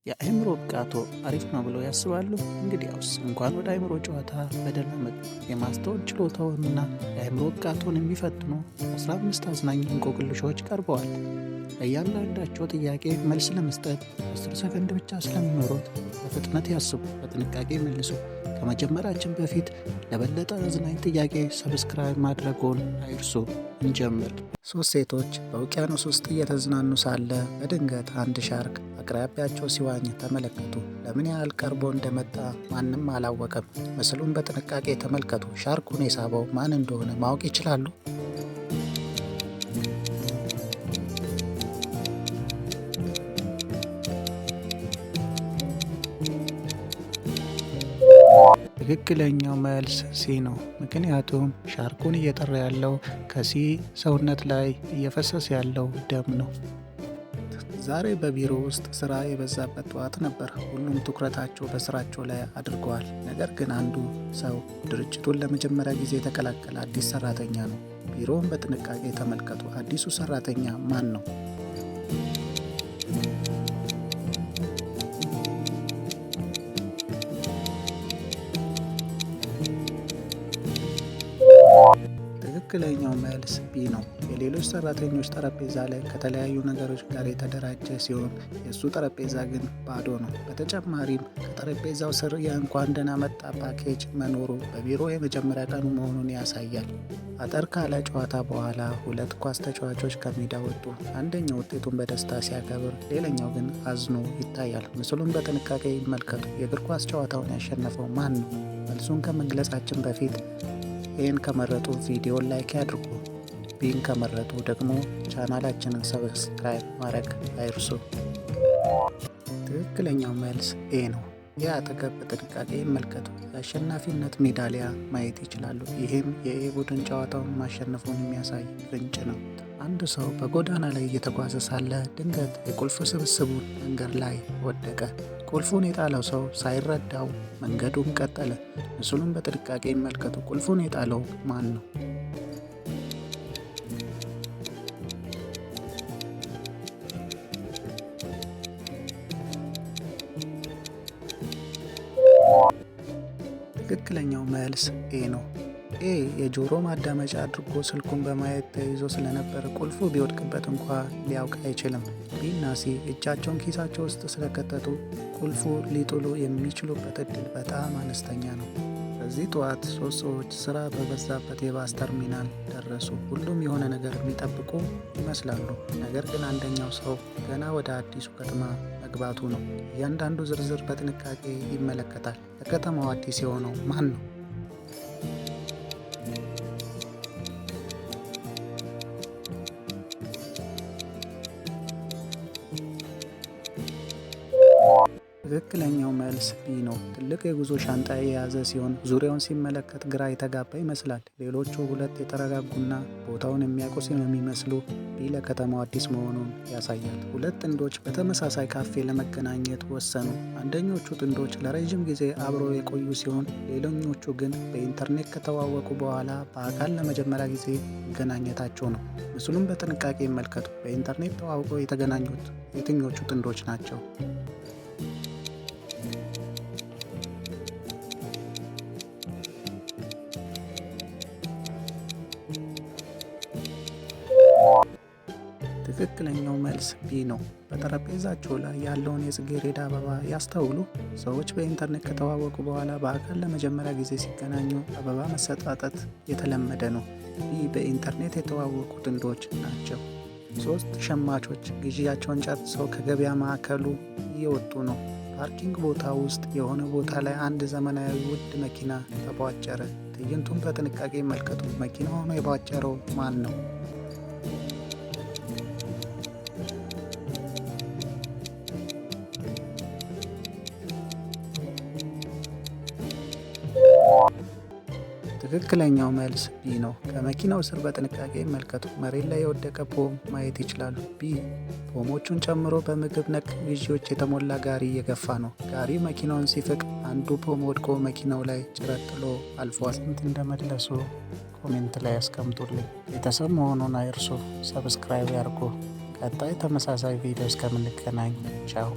የአእምሮ ብቃቶ አሪፍ ነው ብለው ያስባሉ? እንግዲያውስ እንኳን ወደ አእምሮ ጨዋታ በደህና መጡ። የማስተዋል ችሎታውንና የአእምሮ ብቃቶን የሚፈትኑ 15 አዝናኝ እንቆቅልሾች ቀርበዋል። ለእያንዳንዳቸው ጥያቄ መልስ ለመስጠት 10 ሰከንድ ብቻ ስለሚኖሩት በፍጥነት ያስቡ፣ በጥንቃቄ መልሱ። ከመጀመራችን በፊት ለበለጠ አዝናኝ ጥያቄ ሰብስክራይብ ማድረግዎን አይርሱ። እንጀምር። 3 ሴቶች በውቅያኖስ ውስጥ እየተዝናኑ ሳለ በድንገት አንድ ሻርክ አቅራቢያቸው ሲዋኝ ተመለከቱ። ለምን ያህል ቀርቦ እንደመጣ ማንም አላወቀም። ምስሉን በጥንቃቄ ተመልከቱ። ሻርኩን የሳበው ማን እንደሆነ ማወቅ ይችላሉ? ትክክለኛው መልስ ሲ ነው። ምክንያቱም ሻርኩን እየጠራ ያለው ከሲ ሰውነት ላይ እየፈሰሰ ያለው ደም ነው። ዛሬ በቢሮ ውስጥ ስራ የበዛበት ጠዋት ነበር። ሁሉም ትኩረታቸው በስራቸው ላይ አድርገዋል። ነገር ግን አንዱ ሰው ድርጅቱን ለመጀመሪያ ጊዜ የተቀላቀለ አዲስ ሰራተኛ ነው። ቢሮውን በጥንቃቄ ተመልከቱ። አዲሱ ሰራተኛ ማን ነው? ትክክለኛው መልስ ቢ ነው። የሌሎች ሰራተኞች ጠረጴዛ ላይ ከተለያዩ ነገሮች ጋር የተደራጀ ሲሆን የእሱ ጠረጴዛ ግን ባዶ ነው። በተጨማሪም ከጠረጴዛው ስር የእንኳን ደህና መጣ ፓኬጅ መኖሩ በቢሮ የመጀመሪያ ቀኑ መሆኑን ያሳያል። አጠር ካለ ጨዋታ በኋላ 2 ኳስ ተጫዋቾች ከሜዳ ወጡ። አንደኛው ውጤቱን በደስታ ሲያከብር፣ ሌላኛው ግን አዝኖ ይታያል። ምስሉን በጥንቃቄ ይመልከቱ። የእግር ኳስ ጨዋታውን ያሸነፈው ማን ነው? መልሱን ከመግለጻችን በፊት ይህን ከመረጡ ቪዲዮን ላይክ ያድርጉ። ቢን ከመረጡ ደግሞ ቻናላችንን ሰብስክራይብ ማድረግ አይርሱ። ትክክለኛው መልስ ኤ ነው። ይህ አጠገብ በጥንቃቄ ይመልከቱ። የአሸናፊነት ሜዳሊያ ማየት ይችላሉ። ይህም የኤ ቡድን ጨዋታውን ማሸነፉን የሚያሳይ ፍንጭ ነው። አንድ ሰው በጎዳና ላይ እየተጓዘ ሳለ ድንገት የቁልፍ ስብስቡን መንገድ ላይ ወደቀ። ቁልፉን የጣለው ሰው ሳይረዳው መንገዱን ቀጠለ። ምስሉን በጥንቃቄ ይመልከቱ። ቁልፉን የጣለው ማን ነው? ትክክለኛው መልስ ኤ ነው። ኤ የጆሮ ማዳመጫ አድርጎ ስልኩን በማየት ተይዞ ስለነበር ቁልፉ ቢወድቅበት እንኳ ሊያውቅ አይችልም። ቢና ሲ እጃቸውን ኪሳቸው ውስጥ ስለከተቱ ቁልፉ ሊጥሉ የሚችሉበት እድል በጣም አነስተኛ ነው። በዚህ ጠዋት 3 ሰዎች ስራ በበዛበት የባስ ተርሚናል ደረሱ። ሁሉም የሆነ ነገር የሚጠብቁ ይመስላሉ። ነገር ግን አንደኛው ሰው ገና ወደ አዲሱ ከተማ መግባቱ ነው። እያንዳንዱ ዝርዝር በጥንቃቄ ይመለከታል። ለከተማው አዲስ የሆነው ማን ነው? ትክክለኛው መልስ ቢ ነው። ትልቅ የጉዞ ሻንጣ የያዘ ሲሆን ዙሪያውን ሲመለከት ግራ የተጋባ ይመስላል። ሌሎቹ 2 የተረጋጉና ቦታውን የሚያውቁ የሚመስሉ ቢ ለከተማው አዲስ መሆኑን ያሳያል። 2 ጥንዶች በተመሳሳይ ካፌ ለመገናኘት ወሰኑ። አንደኞቹ ጥንዶች ለረዥም ጊዜ አብረው የቆዩ ሲሆን ሌሎኞቹ ግን በኢንተርኔት ከተዋወቁ በኋላ በአካል ለመጀመሪያ ጊዜ መገናኘታቸው ነው። ምስሉን በጥንቃቄ ይመልከቱ። በኢንተርኔት ተዋውቀው የተገናኙት የትኞቹ ጥንዶች ናቸው? ትክክለኛው መልስ ቢ ነው። በጠረጴዛቸው ላይ ያለውን የጽጌረዳ አበባ ያስተውሉ። ሰዎች በኢንተርኔት ከተዋወቁ በኋላ በአካል ለመጀመሪያ ጊዜ ሲገናኙ አበባ መሰጣጠት የተለመደ ነው። ቢ በኢንተርኔት የተዋወቁ ጥንዶች ናቸው። 3 ሸማቾች ግዢያቸውን ጨርሰው ከገበያ ማዕከሉ እየወጡ ነው። ፓርኪንግ ቦታ ውስጥ የሆነ ቦታ ላይ አንድ ዘመናዊ ውድ መኪና ተቧጨረ። ትዕይንቱን በጥንቃቄ ይመልከቱ። መኪናውን የቧጨረው ማን ነው? ትክክለኛው መልስ ቢ ነው። ከመኪናው ስር በጥንቃቄ ይመልከቱ። መሬት ላይ የወደቀ ፖም ማየት ይችላሉ። ቢ ፖሞቹን ጨምሮ በምግብ ነክ ግዢዎች የተሞላ ጋሪ እየገፋ ነው። ጋሪ መኪናውን ሲፍቅ አንዱ ፖም ወድቆ መኪናው ላይ ጭረት ጥሎ አልፏል። ስንት እንደመለሱ ኮሜንት ላይ ያስቀምጡልኝ። ቤተሰብ መሆኑን አይርሱ። ሰብስክራይብ ያርጉ። ቀጣይ ተመሳሳይ ቪዲዮ እስከምንገናኝ ቻው።